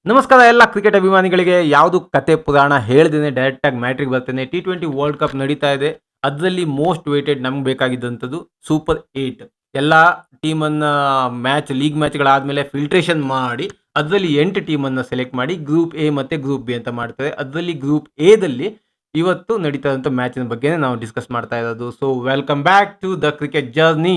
ನಮಸ್ಕಾರ ಎಲ್ಲ ಕ್ರಿಕೆಟ್ ಅಭಿಮಾನಿಗಳಿಗೆ. ಯಾವುದು ಕತೆ ಪುರಾಣ ಹೇಳ್ದೇನೆ ಡೈರೆಕ್ಟಾಗಿ ಮ್ಯಾಟ್ರಿಗೆ ಬರ್ತೇನೆ. T20 ವರ್ಲ್ಡ್ ಕಪ್ ನಡೀತಾ ಇದೆ. ಅದರಲ್ಲಿ ಮೋಸ್ಟ್ ವೇಟೆಡ್ ನಮ್ಗೆ ಬೇಕಾಗಿದ್ದಂಥದ್ದು ಸೂಪರ್ 8. ಎಲ್ಲ ಟೀಮನ್ನ ಲೀಗ್ ಮ್ಯಾಚ್‌ಗಳಾದ್ಮೇಲೆ ಫಿಲ್ಟ್ರೇಷನ್ ಮಾಡಿ ಅದರಲ್ಲಿ 8 ಟೀಮನ್ನ ಸೆಲೆಕ್ಟ್ ಮಾಡಿ ಗ್ರೂಪ್ ಎ ಮತ್ತೆ ಗ್ರೂಪ್ ಬಿ ಅಂತ ಮಾಡ್ತಾರೆ. ಅದರಲ್ಲಿ ಗ್ರೂಪ್ ಎದಲ್ಲಿ ಇವತ್ತು ನಡೀತಾ ಇರುವಂಥ ಮ್ಯಾಚಿನ ಬಗ್ಗೆನೇ ನಾವು ಡಿಸ್ಕಸ್ ಮಾಡ್ತಾ ಇರೋದು. So welcome back to the cricket journey.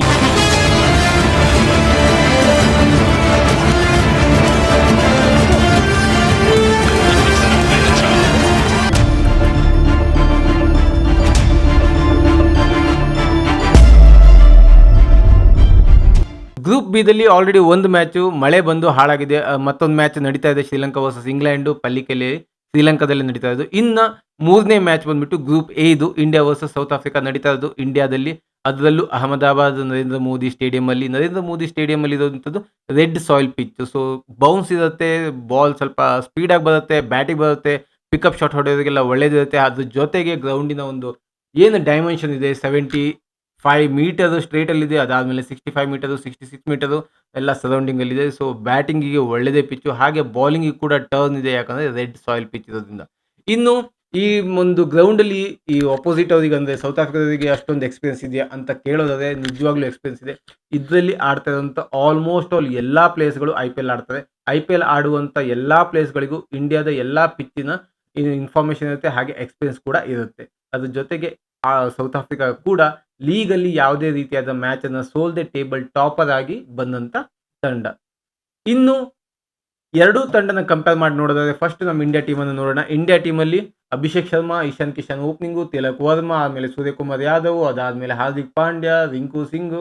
Group ಬಿದಲ್ಲಿ ಆಲ್ರೆಡಿ ಒಂದು ಮ್ಯಾಚು ಮಳೆ ಬಂದು ಹಾಳಾಗಿದೆ. ಮತ್ತೊಂದು ಮ್ಯಾಚ್ ನಡೀತಾ ಇದೆ, ಶ್ರೀಲಂಕಾ ವರ್ಸಸ್ ಇಂಗ್ಲೆಂಡ್ ಪಲ್ಲಿಕೆಲೆ ಶ್ರೀಲಂಕಾದಲ್ಲಿ ನಡೀತಾ ಇರೋದು. ಇನ್ನು ಮೂರನೇ ಮ್ಯಾಚ್ ಬಂದ್ಬಿಟ್ಟು ಗ್ರೂಪ್ ಎ ಇದು ಇಂಡಿಯಾ ವರ್ಸಸ್ ಸೌತ್ ಆಫ್ರಿಕಾ ನಡೀತಾ ಇರೋದು ಇಂಡಿಯಾದಲ್ಲಿ. ಅದರಲ್ಲೂ ಅಹಮದಾಬಾದ್ ನರೇಂದ್ರ ಮೋದಿ ಸ್ಟೇಡಿಯಂ ಅಲ್ಲಿ ಇರುವಂಥದ್ದು red soil pitch. So bounce ಇರುತ್ತೆ, ಬಾಲ್ ಸ್ವಲ್ಪ ಸ್ಪೀಡಾಗಿ ಬರುತ್ತೆ, ಬ್ಯಾಟಿಗೆ ಬರುತ್ತೆ, ಪಿಕಪ್ ಶಾಟ್ ಹೊಡೆಯೋರಿಗೆಲ್ಲ ಒಳ್ಳೇದಿರುತ್ತೆ. ಅದ್ರ ಜೊತೆಗೆ ಗ್ರೌಂಡಿನ ಒಂದು ಏನು ಡೈಮೆನ್ಷನ್ ಇದೆ, 75 ಮೀಟರ್ ಸ್ಟ್ರೇಟಲ್ಲಿದೆ. ಅದಾದಮೇಲೆ 65 ಮೀಟರು, 66 ಮೀಟರು ಎಲ್ಲ ಸರೌಂಡಿಂಗಲ್ಲಿದೆ. ಸೊ ಬ್ಯಾಟಿಂಗಿಗೆ ಒಳ್ಳೆಯದೇ ಪಿಚ್ಚು, ಹಾಗೆ ಬೌಲಿಂಗಿಗೆ ಕೂಡ ಟರ್ನ್ ಇದೆ, ಯಾಕಂದರೆ ರೆಡ್ ಸಾಯಿಲ್ ಪಿಚ್ ಇರೋದ್ರಿಂದ. ಇನ್ನು ಈ ಒಂದು ಗ್ರೌಂಡಲ್ಲಿ ಈ ಅಪೋಸಿಟ್ ಅವರಿಗೆ ಅಂದರೆ ಸೌತ್ ಆಫ್ರಿಕಾದವರಿಗೆ ಅಷ್ಟೊಂದು ಎಕ್ಸ್ಪೀರಿಯನ್ಸ್ ಇದೆಯಾ ಅಂತ ಕೇಳೋದಾದರೆ ನಿಜವಾಗ್ಲೂ ಎಕ್ಸ್ಪೀರಿಯನ್ಸ್ ಇದೆ. ಇದರಲ್ಲಿ ಆಡ್ತಾ ಇರೋಂಥ ಆಲ್ಮೋಸ್ಟ್ ಆಲ್ ಎಲ್ಲ ಪ್ಲೇಯರ್ಸ್ಗಳು IPL ಆಡ್ತಾರೆ. IPL ಆಡುವಂಥ ಎಲ್ಲ ಪ್ಲೇಯರ್ಸ್ಗಳಿಗೂ ಇಂಡಿಯಾದ ಎಲ್ಲ ಪಿಚ್ಚಿನ ಇನ್ಫಾರ್ಮೇಷನ್ ಇರುತ್ತೆ, ಹಾಗೆ ಎಕ್ಸ್ಪೀರಿಯನ್ಸ್ ಕೂಡ ಇರುತ್ತೆ. ಅದ್ರ ಜೊತೆಗೆ ಸೌತ್ ಆಫ್ರಿಕಾ ಕೂಡ ಲೀಗಲ್ಲಿ ಯಾವುದೇ ರೀತಿಯಾದ ಮ್ಯಾಚನ್ನು ಸೋಲ್ದೆ ಟೇಬಲ್ ಟಾಪರ್ ಆಗಿ ಬಂದಂಥ ತಂಡ. ಇನ್ನು ಎರಡೂ ತಂಡನ ಕಂಪೇರ್ ಮಾಡಿ ನೋಡೋದಾದ್ರೆ ಫಸ್ಟ್ ನಮ್ಮ ಇಂಡಿಯಾ ಟೀಮನ್ನು ನೋಡೋಣ. ಇಂಡಿಯಾ ಟೀಮಲ್ಲಿ ಅಭಿಷೇಕ್ ಶರ್ಮಾ, ಇಶಾನ್ ಕಿಶನ್ ಓಪನಿಂಗು, ತಿಲಕ್ ವರ್ಮಾ, ಆಮೇಲೆ ಸೂರ್ಯಕುಮಾರ್ ಯಾದವ್, ಅದಾದಮೇಲೆ ಹಾರ್ದಿಕ್ ಪಾಂಡ್ಯ, ರಿಂಕು ಸಿಂಗ್,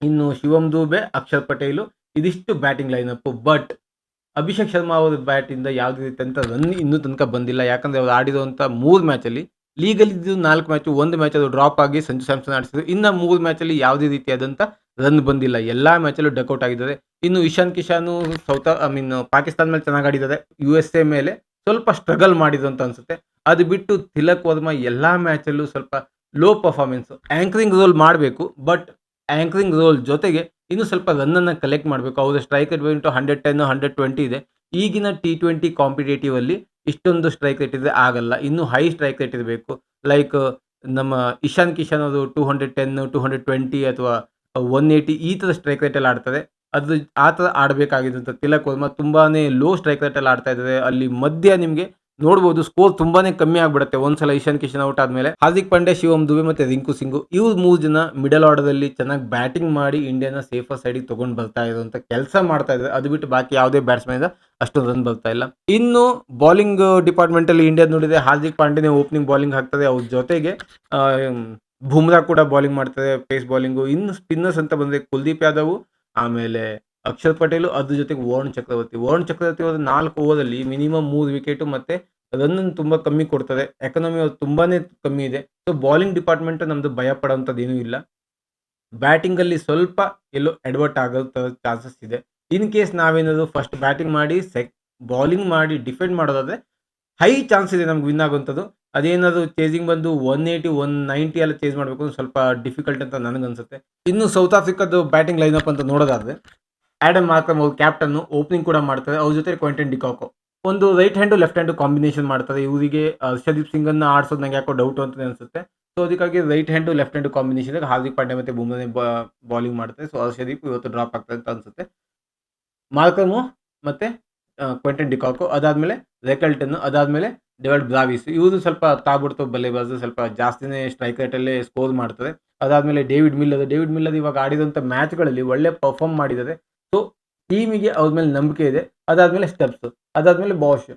ಇನ್ನು ಶಿವಮ್ ದೂಬೆ, ಅಕ್ಷರ್ ಪಟೇಲು, ಇದಿಷ್ಟು batting lineup. But Abhishek Sharma ಅವರ ಬ್ಯಾಟಿಂದ ಯಾವುದೇ ರೀತಿಯಂಥ ರನ್ ಇನ್ನೂ ತನಕ ಬಂದಿಲ್ಲ. ಯಾಕಂದರೆ ಅವರು ಆಡಿರುವಂಥ 3 ಮ್ಯಾಚಲ್ಲಿ ಲೀಗಲ್ಲಿ ಇದ್ದು 4 ಮ್ಯಾಚು, 1 ಮ್ಯಾಚ್ ಅದು ಡ್ರಾಪ್ ಆಗಿ ಸಂಜು ಸ್ಯಾಮ್ಸನ್ ಆಡಿಸಿದ್ರು. ಇನ್ನು 3 ಮ್ಯಾಚಲ್ಲಿ ಯಾವುದೇ ರೀತಿಯಾದಂಥ ರನ್ ಬಂದಿಲ್ಲ, ಎಲ್ಲ ಮ್ಯಾಚಲ್ಲೂ ಡಕ್ಔಟ್ ಆಗಿದ್ದಾರೆ. ಇನ್ನು ಇಶಾನ್ ಕಿಶಾನು ಪಾಕಿಸ್ತಾನ ಮೇಲೆ ಚೆನ್ನಾಗಿ ಆಡಿದ್ದಾರೆ, USA ಮೇಲೆ ಸ್ವಲ್ಪ ಸ್ಟ್ರಗಲ್ ಮಾಡಿದ್ರು ಅಂತ ಅನಿಸುತ್ತೆ. ಅದು ಬಿಟ್ಟು ತಿಲಕ್ ವರ್ಮಾ ಎಲ್ಲ ಮ್ಯಾಚಲ್ಲೂ ಸ್ವಲ್ಪ ಲೋ ಪರ್ಫಾರ್ಮೆನ್ಸ್. ಆ್ಯಂಕರಿಂಗ್ ರೋಲ್ ಮಾಡಬೇಕು, ಬಟ್ ಆ್ಯಂಕರಿಂಗ್ ರೋಲ್ ಜೊತೆಗೆ ಇನ್ನೂ ಸ್ವಲ್ಪ ರನ್ನನ್ನು ಕಲೆಕ್ಟ್ ಮಾಡಬೇಕು. ಅವ್ರ ಸ್ಟ್ರೈಕ್ ರೇಟ್ ಬಂದು 110, 120 ಇದೆ. ಈಗಿನ T20 ಕಾಂಪಿಟೇಟಿವ್ ಅಲ್ಲಿ ಇಷ್ಟೊಂದು ಸ್ಟ್ರೈಕ್ ರೇಟ್ ಇದ್ರೆ ಆಗಲ್ಲ, ಇನ್ನೂ ಹೈ ಸ್ಟ್ರೈಕ್ ರೇಟ್ ಇರಬೇಕು. ಲೈಕ್ ನಮ್ಮ ಇಶಾನ್ ಕಿಶನ್ ಅವರು 210, 220 ಅಥವಾ 180 ಈ ಥರ ಸ್ಟ್ರೈಕ್ ರೇಟಲ್ಲಿ ಆಡ್ತಾರೆ. ಅದು ಆ ಥರ ಆಡಬೇಕಾಗಿದ್ದಂಥ ತಿಲಕ್ ವರ್ಮಾ ತುಂಬಾ ಲೋ ಸ್ಟ್ರೈಕ್ ರೇಟಲ್ಲಿ ಆಡ್ತಾ ಇದ್ದಾರೆ. ಅಲ್ಲಿ ಮಧ್ಯ ನಿಮಗೆ ನೋಡ್ಬೋದು ಸ್ಕೋರ್ ತುಂಬಾನೇ ಕಮ್ಮಿ ಆಗ್ಬಿಡುತ್ತೆ ಒಂದ್ಸಲ ಇಶಾನ್ ಕಿಶನ್ ಔಟ್ ಆದ್ಮೇಲೆ. ಹಾರ್ದಿಕ್ ಪಾಂಡ್ಯ, ಶಿವಮ್ ದುಬೆ ಮತ್ತೆ ರಿಂಕು ಸಿಂಗ್ ಇವ್ರು 3 ಜನ ಮಿಡಲ್ ಆರ್ಡರ್ ಚೆನ್ನಾಗಿ ಬ್ಯಾಟಿಂಗ್ ಮಾಡಿ ಇಂಡಿಯಾನ ಸೇಫರ್ ಸೈಡಿಗೆ ತಗೊಂಡು ಬರ್ತಾ ಇರುವಂತ ಕೆಲಸ ಮಾಡ್ತಾ ಇದ್ದಾರೆ. ಅದು ಬಿಟ್ಟು ಬಾಕಿ ಯಾವುದೇ ಬ್ಯಾಟ್ಸ್ಮನ್ ಇಂದ ಅಷ್ಟೊಂದು ರನ್ ಬರ್ತಾ ಇಲ್ಲ. ಇನ್ನು ಬೌಲಿಂಗ್ ಡಿಪಾರ್ಟ್ಮೆಂಟ್ ಅಲ್ಲಿ ಇಂಡಿಯಾ ನೋಡಿದ್ರೆ ಹಾರ್ದಿಕ್ ಪಾಂಡ್ಯನೇ ಓಪನಿಂಗ್ ಬೌಲಿಂಗ್ ಹಾಕ್ತಾರೆ. ಅವ್ರ ಜೊತೆಗೆ ಬುಮ್ರಾ ಕೂಡ ಬೌಲಿಂಗ್ ಮಾಡ್ತಾರೆ, ಪೇಸ್ ಬೌಲಿಂಗು. ಇನ್ನು ಸ್ಪಿನ್ನರ್ಸ್ ಅಂತ ಬಂದ್ರೆ ಕುಲ್ದೀಪ್ ಯಾದವ್, ಆಮೇಲೆ ಅಕ್ಷರ್ ಪಟೇಲ್, ಅದ್ರ ಜೊತೆಗೆ ವರುಣ್ ಚಕ್ರವರ್ತಿ ಅವರು 4 ಓವರಲ್ಲಿ ಮಿನಿಮಮ್ 3 ವಿಕೆಟ್ ಮತ್ತೆ ರನ್ ತುಂಬಾ ಕಮ್ಮಿ ಕೊಡ್ತಾರೆ. ಎಕಾನಮಿ ಅವ್ರು ತುಂಬಾನೇ ಕಮ್ಮಿ ಇದೆ. ಸೊ ಬೌಲಿಂಗ್ ಡಿಪಾರ್ಟ್ಮೆಂಟ್ ನಮ್ದು ಭಯ ಪಡುವಂಥದ್ದು ಏನೂ ಇಲ್ಲ. ಬ್ಯಾಟಿಂಗ್ ಅಲ್ಲಿ ಸ್ವಲ್ಪ ಎಲ್ಲೋ ಎಡವಟ್ ಆಗೋ ಚಾನ್ಸಸ್ ಇದೆ. ಇನ್ ಕೇಸ್ ನಾವೇನಾದ್ರು ಫಸ್ಟ್ ಬ್ಯಾಟಿಂಗ್ ಮಾಡಿ ಬೌಲಿಂಗ್ ಮಾಡಿ ಡಿಫೆಂಡ್ ಮಾಡೋದಾದ್ರೆ ಹೈ ಚಾನ್ಸ್ ಇದೆ ನಮ್ಗೆ ವಿನ್ ಆಗುವಂಥದ್ದು. ಅದೇನಾದ್ರು ಚೇಸಿಂಗ್ ಬಂದು 180, 190 ಎಲ್ಲ ಚೇಸ್ ಮಾಡಬೇಕು ಸ್ವಲ್ಪ ಡಿಫಿಕಲ್ಟ್ ಅಂತ ನನಗನ್ಸುತ್ತೆ. ಇನ್ನು ಸೌತ್ ಆಫ್ರಿಕಾದ ಬ್ಯಾಟಿಂಗ್ ಲೈನಪ್ ಅಂತ ನೋಡೋದಾದ್ರೆ ಆಡಮ್ ಮಾರ್ಕ್ರಮ್ ಅವ್ರು ಕ್ಯಾಪ್ಟನ್ ಓಪನಿಂಗ್ ಕೂಡ ಮಾಡ್ತಾರೆ. ಅವ್ರ ಜೊತೆ ಕ್ವಿಂಟನ್ ಡಿಕಾಕೋ ಒಂದು right hand left hand combination ಮಾಡ್ತಾರೆ. ಇವರಿಗೆ ಹರ್ಷದೀಪ್ ಸಿಂಗ್ ಅನ್ನ ಆಡ್ಸೋದು ನಂಗೆ ಯಾಕೋ ಡೌಟ್ ಅಂತ ಅನ್ಸುತ್ತೆ. ಸೊ ಅದಕ್ಕಾಗಿ right hand left hand combination Hardik Pandya ಮತ್ತೆ ಬುಮ್ರಾನೇ ಬೌಲಿಂಗ್ ಮಾಡ್ತಾರೆ. ಸೊ ಹರ್ಷದೀಪ್ ಇವತ್ತು ಡ್ರಾಪ್ ಆಗ್ತದೆ ಅಂತ ಅನ್ಸುತ್ತೆ. ಮಾರ್ಕಮು ಮತ್ತೆ ಕ್ವಿಂಟನ್ ಡಿಕಾಕೋ, ಅದಾದ್ಮೇಲೆ ರೆಕಲ್ಟನ್, ಅದಾದ್ಮೇಲೆ ಡೇವಿಡ್ ಬ್ರಾವಿಸ್, ಇವರು ಸ್ವಲ್ಪ ತಾಬಡ್ತೋ ಬಲ್ಲೆಬಾಜು, ಸ್ವಲ್ಪ ಜಾಸ್ತಿನೇ ಸ್ಟ್ರೈಕ್ ರೇಟಲ್ಲೇ ಸ್ಕೋರ್ ಮಾಡ್ತಾರೆ. ಅದಾದ್ಮೇಲೆ ಡೇವಿಡ್ ಮಿಲ್ಲರ್ ಇವಾಗ ಆಡಿದಂಥ ಮ್ಯಾಚ್ಗಳಲ್ಲಿ ಒಳ್ಳೆ ಪರ್ಫಾರ್ಮ್ ಮಾಡಿದ್ದಾರೆ. ಸೊ ಟೀಮಿಗೆ ಅವ್ರ ಮೇಲೆ ನಂಬಿಕೆ ಇದೆ. ಅದಾದ್ಮೇಲೆ ಸ್ಟೆಪ್ಸ್, ಅದಾದ್ಮೇಲೆ ಬಾಷ್,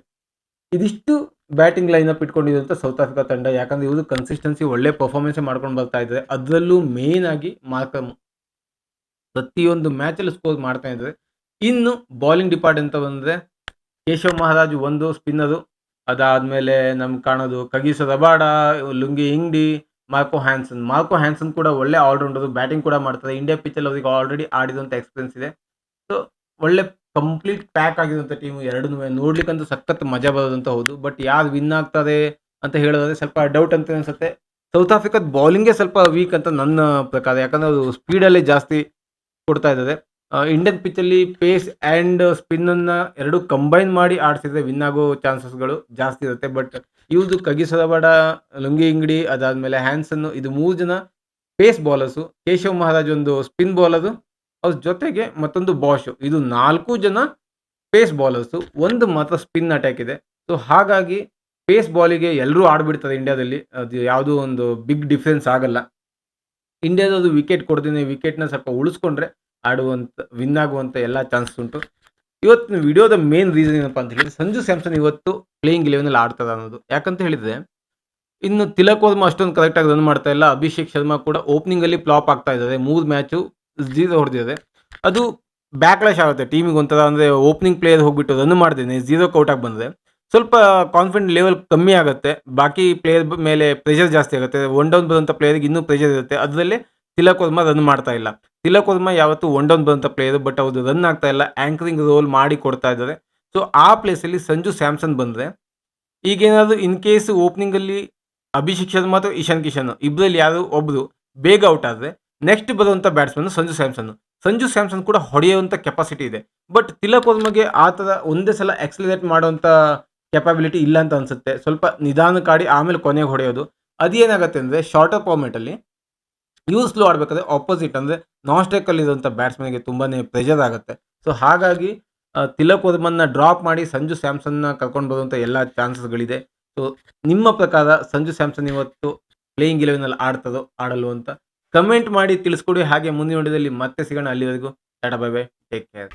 ಇದಿಷ್ಟು ಬ್ಯಾಟಿಂಗ್ ಲೈನಪ್ ಇಟ್ಕೊಂಡಿರುವಂಥ ಸೌತ್ ಆಫ್ರಿಕಾ ತಂಡ. ಯಾಕಂದ್ರೆ ಇವರು ಕನ್ಸಿಸ್ಟೆನ್ಸಿ ಒಳ್ಳೆ ಪರ್ಫಾರ್ಮೆನ್ಸ್ ಮಾಡ್ಕೊಂಡು ಬರ್ತಾ ಇದ್ದಾರೆ. ಅದರಲ್ಲೂ ಮೇನ್ ಆಗಿ ಮಾರ್ಕಮ್ ಪ್ರತಿಯೊಂದು ಮ್ಯಾಚಲ್ಲಿ ಸ್ಕೋರ್ ಮಾಡ್ತಾ ಇದ್ದಾರೆ. ಇನ್ನು ಬೌಲಿಂಗ್ ಡಿಪಾರ್ಟ್ ಅಂತ ಬಂದರೆ ಕೇಶವ್ ಮಹಾರಾಜ್ ಒಂದು ಸ್ಪಿನ್ನರು, ಅದಾದಮೇಲೆ ನಮ್ಗೆ ಕಾಣೋದು Kagiso Rabada, Lungi Ngidi, Marco Jansen ಕೂಡ ಒಳ್ಳೆ ಆಲ್ರೌಂಡರು, ಬ್ಯಾಟಿಂಗ್ ಕೂಡ ಮಾಡ್ತಾರೆ. ಇಂಡಿಯಾ ಪಿಚ್ಚಲ್ಲಿ ಅವ್ರಿಗೆ ಆಲ್ರೆಡಿ ಆಡಿದಂಥ ಎಕ್ಸ್ಪೀರಿಯನ್ಸ್ ಇದೆ. ಸೊ ಒಳ್ಳೆ ಕಂಪ್ಲೀಟ್ ಪ್ಯಾಕ್ ಆಗಿರುವಂಥ ಟೀಮು. ಎರಡೂ ನೋಡ್ಲಿಕ್ಕಂತೂ ಸಖತ್ ಮಜಾ ಬರೋದಂತ ಹೌದು. ಬಟ್ ಯಾರು ವಿನ್ ಆಗ್ತಾರೆ ಅಂತ ಹೇಳೋದಾದ್ರೆ ಸ್ವಲ್ಪ ಡೌಟ್ ಅಂತ ಅನ್ಸುತ್ತೆ. ಸೌತ್ ಆಫ್ರಿಕಾದ ಬೌಲಿಂಗೇ ಸ್ವಲ್ಪ ವೀಕ್ ಅಂತ ನನ್ನ ಪ್ರಕಾರ. ಯಾಕಂದರೆ ಅದು ಸ್ಪೀಡಲ್ಲೇ ಜಾಸ್ತಿ ಕೊಡ್ತಾ ಇದ್ದಾರೆ. ಇಂಡಿಯನ್ ಪಿಚ್ಚಲ್ಲಿ ಪೇಸ್ ಆ್ಯಂಡ್ ಸ್ಪಿನ್ನನ್ನು ಎರಡೂ ಕಂಬೈನ್ ಮಾಡಿ ಆಡಿಸಿದ್ರೆ ವಿನ್ ಆಗೋ ಚಾನ್ಸಸ್ಗಳು ಜಾಸ್ತಿ ಇರುತ್ತೆ. ಬಟ್ ಇವ್ರದ್ದು ಕಗಿಸೊರಬಡ, ಲುಂಗಿ ಇಂಗಡಿ, ಅದಾದಮೇಲೆ ಹ್ಯಾನ್ಸನ್, ಇದು 3 ಜನ ಪೇಸ್ ಬೌಲರ್ಸು. ಕೇಶವ್ ಮಹಾರಾಜ್ ಒಂದು ಸ್ಪಿನ್ ಬೌಲರು, ಅವ್ರ ಜೊತೆಗೆ ಮತ್ತೊಂದು ಬಾಷು. ಇದು 4 ಜನ ಪೇಸ್ ಬೌಲರ್ಸು, ಒಂದು ಮಾತ್ರ ಸ್ಪಿನ್ ಅಟ್ಯಾಕ್ ಇದೆ. ಸೊ ಹಾಗಾಗಿ ಪೇಸ್ ಬಾಲಿಗೆ ಎಲ್ಲರೂ ಆಡ್ಬಿಡ್ತಾರೆ ಇಂಡಿಯಾದಲ್ಲಿ. ಅದು ಯಾವುದೂ ಒಂದು ಬಿಗ್ ಡಿಫರೆನ್ಸ್ ಆಗಲ್ಲ. ಇಂಡಿಯಾದದು ವಿಕೆಟ್ ಕೊಡ್ತೀನಿ, ವಿಕೆಟ್‌ನ ಸ್ವಲ್ಪ ಉಳಿಸ್ಕೊಂಡ್ರೆ ವಿನ್ ಆಗುವಂಥ ಎಲ್ಲ ಚಾನ್ಸಸ್ ಉಂಟು. ಇವತ್ತಿನ ವಿಡಿಯೋದ ಮೇನ್ ರೀಸನ್ ಏನಪ್ಪಾ ಅಂತ ಹೇಳಿದ್ರೆ, ಸಂಜು ಸ್ಯಾಮ್ಸನ್ ಇವತ್ತು ಪ್ಲೇಯಿಂಗ್ 11ನಲ್ಲಿ ಆಡ್ತಾರೆ ಅನ್ನೋದು. ಯಾಕಂತ ಹೇಳಿದ್ರೆ, ಇನ್ನು ತಿಲಕ್ ವರ್ಮಾ ಅಷ್ಟೊಂದು ಕರೆಕ್ಟಾಗಿ ರನ್ ಮಾಡ್ತಾ ಇಲ್ಲ. ಅಭಿಷೇಕ್ ಶರ್ಮಾ ಕೂಡ ಓಪನಿಂಗಲ್ಲಿ ಫ್ಲಾಪ್ ಆಗ್ತಾ ಇದ್ದಾರೆ. 3 ಮ್ಯಾಚು 0 ಹೊಡೆದಿದ್ದಾರೆ. ಅದು ಬ್ಯಾಕ್‌ಲ್ಯಾಶ್ ಆಗುತ್ತೆ ಟೀಮಿಗೆ ಒಂಥರ. ಅಂದರೆ ಓಪನಿಂಗ್ ಪ್ಲೇಯರ್ ಹೋಗ್ಬಿಟ್ಟು ರನ್ ಮಾಡ್ದೇನೆ 0ಕ್ಕೆ ಔಟ್ ಆಗಿ ಬಂದರೆ ಸ್ವಲ್ಪ ಕಾನ್ಫಿಡೆಂಟ್ ಲೆವೆಲ್ ಕಮ್ಮಿ ಆಗುತ್ತೆ. ಬಾಕಿ ಪ್ಲೇಯರ್ ಮೇಲೆ ಪ್ರೆಷರ್ ಜಾಸ್ತಿ ಆಗುತ್ತೆ. ಒನ್ ಡೌನ್ ಬರುವಂಥ ಪ್ಲೇಯರ್‌ಗೆ ಇನ್ನೂ ಪ್ರೆಷರ್ ಇರುತ್ತೆ. ಅದರಲ್ಲೇ ತಿಲಕ್ ವರ್ಮಾ ರನ್ ಮಾಡ್ತಾ ಇಲ್ಲ. ತಿಲಕ್ ವರ್ಮಾ ಯಾವತ್ತೂ ಒನ್ ಡೌನ್ ಬರುವಂಥ ಪ್ಲೇಯರ್, ಬಟ್ ಅವ್ರು ರನ್ ಆಗ್ತಾ ಇಲ್ಲ. ಆ್ಯಂಕರಿಂಗ್ ರೋಲ್ ಮಾಡಿ ಕೊಡ್ತಾ ಇದ್ದಾರೆ. ಸೊ ಆ ಪ್ಲೇಸಲ್ಲಿ ಸಂಜು ಸ್ಯಾಮ್ಸನ್ ಬಂದರೆ, ಈಗೇನಾದರೂ ಇನ್ ಕೇಸ್ ಓಪನಿಂಗಲ್ಲಿ ಅಭಿಷೇಕ್ ಶರ್ಮಾ ಅಥವಾ ಇಶಾನ್ ಕಿಶನ್ ಇಬ್ಬರಲ್ಲಿ ಯಾರು ಒಬ್ಬರು ಬೇಗ ಔಟ್ ಆದರೆ, ನೆಕ್ಸ್ಟ್ ಬರುವಂಥ ಬ್ಯಾಟ್ಸ್ಮನ್ ಸಂಜು ಸ್ಯಾಮ್ಸನ್. ಸಂಜು ಸ್ಯಾಮ್ಸನ್ ಕೂಡ ಹೊಡೆಯುವಂಥ ಕೆಪಾಸಿಟಿ ಇದೆ. ಬಟ್ ತಿಲಕ್ ವರ್ಮಗೆ ಆ ಥರ ಒಂದೇ ಸಲ ಎಕ್ಸಲರೇಟ್ ಮಾಡುವಂಥ ಕೆಪಾಬಿಲಿಟಿ ಇಲ್ಲ ಅಂತ ಅನಿಸುತ್ತೆ. ಸ್ವಲ್ಪ ನಿಧಾನಕ್ಕಾಡಿ ಆಮೇಲೆ ಕೊನೆಗೆ ಹೊಡೆಯೋದು. ಅದೇನಾಗುತ್ತೆ ಅಂದರೆ, ಶಾರ್ಟರ್ ಫಾರ್ಮೆಟಲ್ಲಿ ಇವ್ರು ಸ್ಲೋ ಆಡಬೇಕಾದ್ರೆ ಆಪೋಸಿಟ್ ಅಂದರೆ ನಾನ್ ಸ್ಟ್ರೈಕಲ್ಲಿ ಇರುವಂಥ ಬ್ಯಾಟ್ಸ್ಮನ್ಗೆ ತುಂಬಾ ಪ್ರೆಷರ್ ಆಗುತ್ತೆ. ಸೊ ಹಾಗಾಗಿ ತಿಲಕ್ ವರ್ಮನ್ನ ಡ್ರಾಪ್ ಮಾಡಿ ಸಂಜು ಸ್ಯಾಮ್ಸನ್ನ ಕರ್ಕೊಂಡು ಬರುವಂಥ ಎಲ್ಲ ಚಾನ್ಸಸ್ಗಳಿದೆ. ಸೊ ನಿಮ್ಮ ಪ್ರಕಾರ ಸಂಜು ಸ್ಯಾಮ್ಸನ್ ಇವತ್ತು ಪ್ಲೇಯಿಂಗ್ 11ನಲ್ಲಿ ಆಡ್ತದೋ ಆಡಲ್ವೋ ಅಂತ ಕಮೆಂಟ್ ಮಾಡಿ ತಿಳಿಸ್ಕೊಡಿ. ಹಾಗೆ ಮುಂದಿನ ವಿಡಿಯೋದಲ್ಲಿ ಮತ್ತೆ ಸಿಗೋಣ. ಅಲ್ಲಿವರೆಗೂ tata bye bye, take care.